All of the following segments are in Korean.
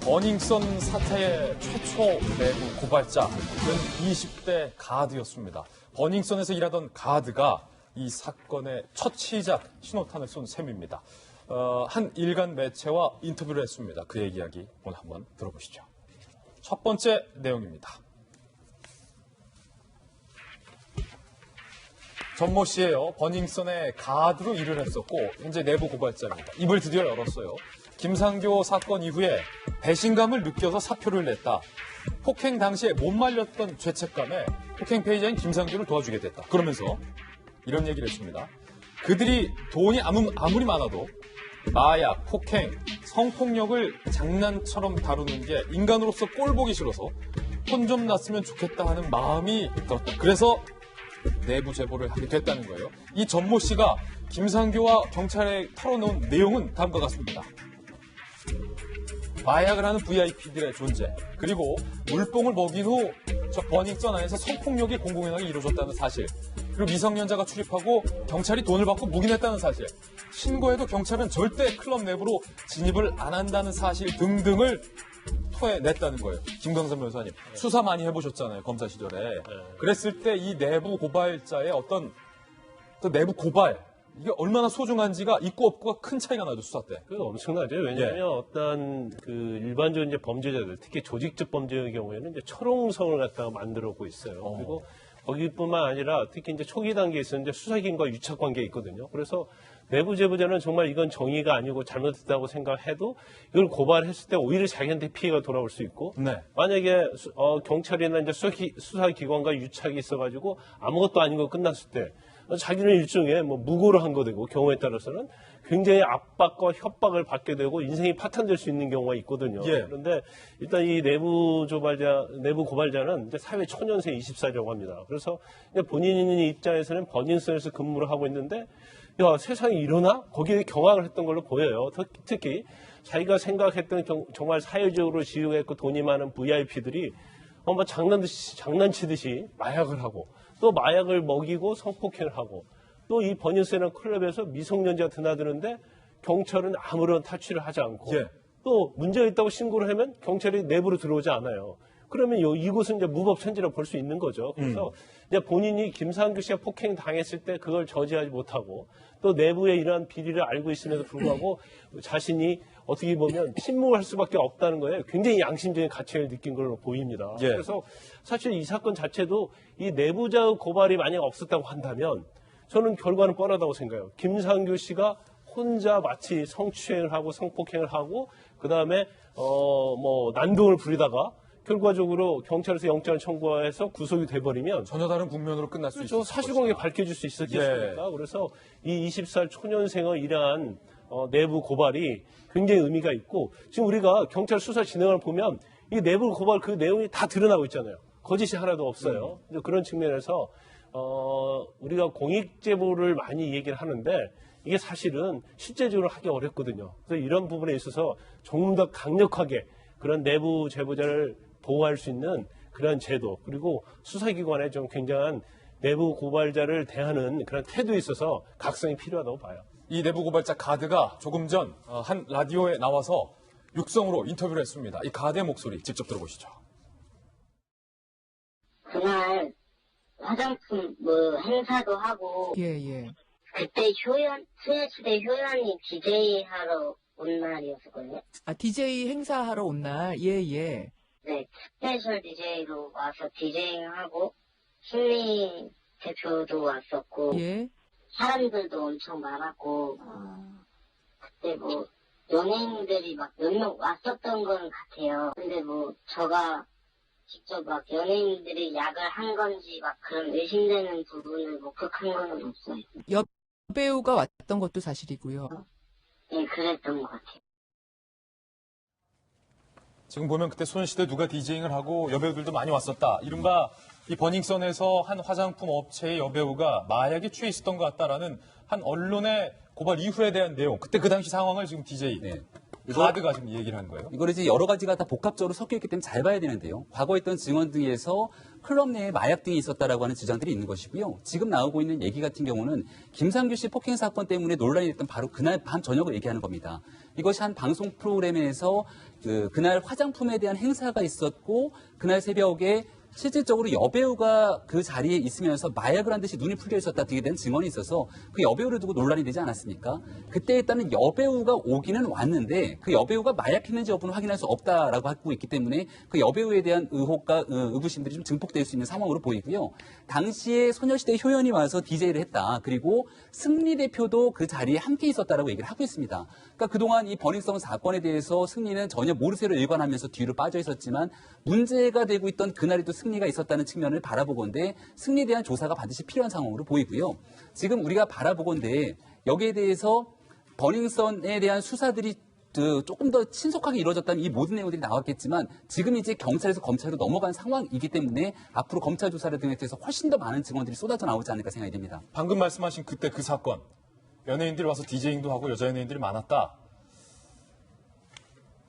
버닝썬 사태의 최초 내부 고발자는 20대 가드였습니다. 버닝썬에서 일하던 가드가 이 사건의 첫 시작 신호탄을 쏜 셈입니다. 한 일간 매체와 인터뷰를 했습니다. 그의 이야기 오늘 한번 들어보시죠. 첫 번째 내용입니다. 전모 씨예요. 버닝썬의 가드로 일을 했었고 현재 내부 고발자입니다. 입을 드디어 열었어요. 김상교 사건 이후에 배신감을 느껴서 사표를 냈다. 폭행 당시에 못 말렸던 죄책감에 폭행 피해자인 김상교를 도와주게 됐다. 그러면서 이런 얘기를 했습니다. 그들이 돈이 아무리 많아도 마약, 폭행, 성폭력을 장난처럼 다루는 게 인간으로서 꼴보기 싫어서 혼 좀 났으면 좋겠다 하는 마음이 들었다. 그래서 내부 제보를 하게 됐다는 거예요. 이 전모 씨가 김상교와 경찰에 털어놓은 내용은 다음과 같습니다. 마약을 하는 VIP들의 존재, 그리고 물뽕을 먹인 후 저 버닝썬 안에서 성폭력이 공공연하게 이루어졌다는 사실, 그리고 미성년자가 출입하고 경찰이 돈을 받고 묵인했다는 사실, 신고해도 경찰은 절대 클럽 내부로 진입을 안 한다는 사실 등등을 토해냈다는 거예요. 김광선 변호사님, 수사 많이 해보셨잖아요, 검사 시절에. 그랬을 때 이 내부 고발자의 어떤 내부 고발, 이게 얼마나 소중한지가 있고 없고가 큰 차이가 나죠, 수사 때. 그 엄청나죠. 왜냐하면 어떤 그 일반적인 이제 범죄자들, 특히 조직적 범죄의 경우에는 이제 철옹성을 갖다가 만들어오고 있어요. 그리고 거기뿐만 아니라 특히 이제 초기 단계에서 이제 수사기관과 유착 관계가 있거든요. 그래서 내부 제보자는 정말 이건 정의가 아니고 잘못했다고 생각해도 이걸 고발했을 때 오히려 자기한테 피해가 돌아올 수 있고, 네. 만약에 경찰이나 이제 수사기관과 유착이 있어가지고 아무것도 아닌 거 끝났을 때 자기는 일종의 무고를 한 거 되고, 경우에 따라서는 굉장히 압박과 협박을 받게 되고 인생이 파탄될 수 있는 경우가 있거든요. 예. 그런데 일단 이 내부 고발자는 이제 사회 초년생 24라고 합니다. 그래서 본인 입장에서는 버닝썬에서 근무를 하고 있는데, 야, 세상에 이러나? 거기에 경악을 했던 걸로 보여요. 특히 자기가 생각했던 정말 사회적으로 지위가 있고 돈이 많은 VIP들이 장난치듯이 마약을 하고, 또 마약을 먹이고 성폭행을 하고, 또 이 버닝썬이라는 클럽에서 미성년자가 드나드는데 경찰은 아무런 탈취를 하지 않고, 예. 또 문제가 있다고 신고를 하면 경찰이 내부로 들어오지 않아요. 그러면 이곳은 이제 무법천지라고 볼 수 있는 거죠. 그래서 이제 본인이 김상규 씨가 폭행 당했을 때 그걸 저지하지 못하고, 또 내부의 이러한 비리를 알고 있음에도 불구하고 자신이 어떻게 보면 침묵을 할 수밖에 없다는 거에 굉장히 양심적인 가책을 느낀 걸로 보입니다. 예. 그래서 사실 이 사건 자체도 이 내부자 고발이 만약 없었다고 한다면 저는 결과는 뻔하다고 생각해요. 김상규 씨가 혼자 마치 성추행을 하고 성폭행을 하고, 그 다음에 난동을 부리다가 결과적으로 경찰에서 영장을 청구해서 구속이 돼버리면 전혀 다른 국면으로 끝날 수 있어요. 사실관계 밝혀질 수 있었겠습니까? 예. 그래서 이 20살 초년생의 이러한 내부 고발이 굉장히 의미가 있고, 지금 우리가 경찰 수사 진행을 보면 이 내부 고발 그 내용이 다 드러나고 있잖아요. 거짓이 하나도 없어요. 그런 측면에서 우리가 공익 제보를 많이 얘기를 하는데 이게 사실은 실제적으로 하기 어렵거든요. 그래서 이런 부분에 있어서 조금 더 강력하게 그런 내부 제보자를 보호할 수 있는 그런 제도, 그리고 수사기관의 좀 굉장한 내부 고발자를 대하는 그런 태도에 있어서 각성이 필요하다고 봐요. 이 내부 고발자 가드가 조금 전 한 라디오에 나와서 육성으로 인터뷰를 했습니다. 이 가드의 목소리 직접 들어보시죠. 그날 화장품 행사도 하고, 예. 그때 소녀시대 효연이 DJ 하러 온 날이었거든요. 아, DJ 행사하러 온 날, 예. 네, 스페셜 DJ로 와서 디제잉하고, 신미 대표도 왔었고, 예. 사람들도 엄청 많았고, 그때 연예인들이 막 몇 명 왔었던 건 같아요. 근데 제가 직접 연예인들이 약을 한 건지 그런 의심되는 부분을 목격한 건 없어요. 여배우가 왔던 것도 사실이고요. 네, 그랬던 것 같아요. 지금 보면 그때 소녀시대 누가 디제잉을 하고 여배우들도 많이 왔었다. 이른바 이 버닝썬에서 한 화장품 업체의 여배우가 마약에 취해 있었던 것 같다라는 한 언론의 고발 이후에 대한 내용, 그때 그 당시 상황을 지금 DJ 네. 가드가 지금 얘기를 한 거예요. 이걸 이제 여러 가지가 다 복합적으로 섞여 있기 때문에 잘 봐야 되는데요. 과거에 있던 증언 등에서 클럽 내에 마약 등이 있었다라고 하는 주장들이 있는 것이고요. 지금 나오고 있는 얘기 같은 경우는 김상규 씨 폭행 사건 때문에 논란이 됐던 바로 그날 밤 저녁을 얘기하는 겁니다. 이것이 한 방송 프로그램에서 그날 화장품에 대한 행사가 있었고 그날 새벽에 실질적으로 여배우가 그 자리에 있으면서 마약을 한 듯이 눈이 풀려 있었다 등에 대한 증언이 있어서 그 여배우를 두고 논란이 되지 않았습니까? 그때 일단은 여배우가 오기는 왔는데 그 여배우가 마약했는지 여부는 확인할 수 없다라고 하고 있기 때문에 그 여배우에 대한 의혹과 의구심들이 좀 증폭될 수 있는 상황으로 보이고요. 당시에 소녀시대 효연이 와서 DJ를 했다. 그리고 승리 대표도 그 자리에 함께 있었다라고 얘기를 하고 있습니다. 그러니까 그동안 이 버닝썬 사건에 대해서 승리는 전혀 모르쇠로 일관하면서 뒤로 빠져 있었지만 문제가 되고 있던 그날에도 승리가 있었다는 측면을 바라보건대 승리에 대한 조사가 반드시 필요한 상황으로 보이고요. 지금 우리가 바라보건대 여기에 대해서 버닝썬에 대한 수사들이 조금 더 신속하게 이루어졌다면 이 모든 내용들이 나왔겠지만 지금 이제 경찰에서 검찰로 넘어간 상황이기 때문에 앞으로 검찰 조사를 통해서 훨씬 더 많은 증언들이 쏟아져 나오지 않을까 생각이 됩니다. 방금 말씀하신 그때 그 사건, 연예인들이 와서 디제잉도 하고 여자 연예인들이 많았다.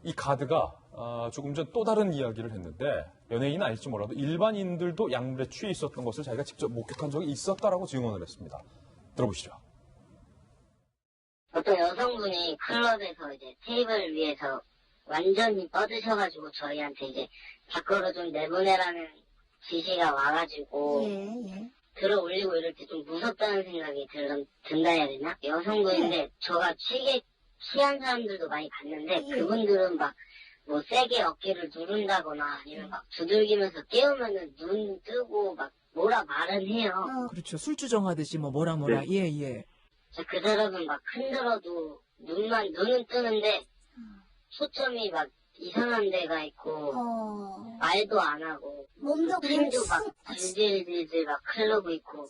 이 가드가 조금 전 또 다른 이야기를 했는데 연예인은 아닐지 몰라도 일반인들도 약물에 취해 있었던 것을 자기가 직접 목격한 적이 있었다라고 증언을 했습니다. 들어보시죠. 어떤 여성분이 클럽에서 이제 테이블 위에서 완전히 뻗으셔가지고 저희한테 이제 밖으로 좀 내보내라는 지시가 와가지고 들어 올리고 이럴 때 좀 무섭다는 생각이 든다 해야 되나? 여성분인데 저가 취한 사람들도 많이 봤는데 그분들은 막 뭐 세게 어깨를 누른다거나 아니면 막 두들기면서 깨우면은 눈 뜨고 막 뭐라 말은 해요. 그렇죠. 술주정하듯이 뭐라. 예. 그 사람은 막 흔들어도 눈은 뜨는데 초점이 막 이상한 데가 있고 말도 안 하고 몸도 힘도 막 질질질질 막 흘러고 있고.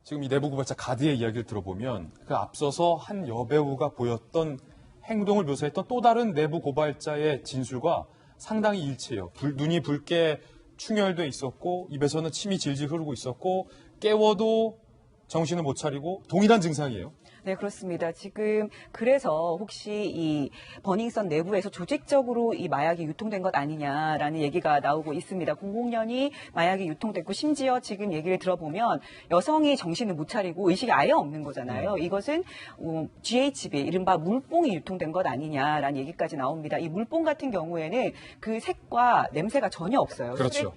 지금 이 내부 고발자 가드의 이야기를 들어보면 그 앞서서 한 여배우가 보였던 행동을 묘사했던 또 다른 내부 고발자의 진술과 상당히 일치해요. 눈이 붉게 충혈돼 있었고 입에서는 침이 질질 흐르고 있었고 깨워도 정신을 못 차리고 동일한 증상이에요. 네, 그렇습니다. 지금 그래서 혹시 이 버닝썬 내부에서 조직적으로 이 마약이 유통된 것 아니냐라는 얘기가 나오고 있습니다. 00년이 마약이 유통됐고 심지어 지금 얘기를 들어보면 여성이 정신을 못 차리고 의식이 아예 없는 거잖아요. 이것은 GHB, 이른바 물뽕이 유통된 것 아니냐라는 얘기까지 나옵니다. 이 물뽕 같은 경우에는 그 색과 냄새가 전혀 없어요. 그렇죠.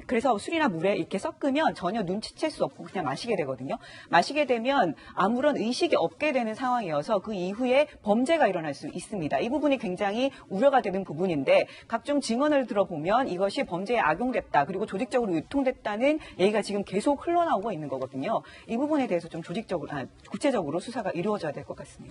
그래서 술이나 물에 이렇게 섞으면 전혀 눈치챌 수 없고 그냥 마시게 되거든요. 마시게 되면 아무런 의식이 없게 되는 상황이어서 그 이후에 범죄가 일어날 수 있습니다. 이 부분이 굉장히 우려가 되는 부분인데 각종 증언을 들어보면 이것이 범죄에 악용됐다. 그리고 조직적으로 유통됐다는 얘기가 지금 계속 흘러나오고 있는 거거든요. 이 부분에 대해서 좀 구체적으로 수사가 이루어져야 될 것 같습니다.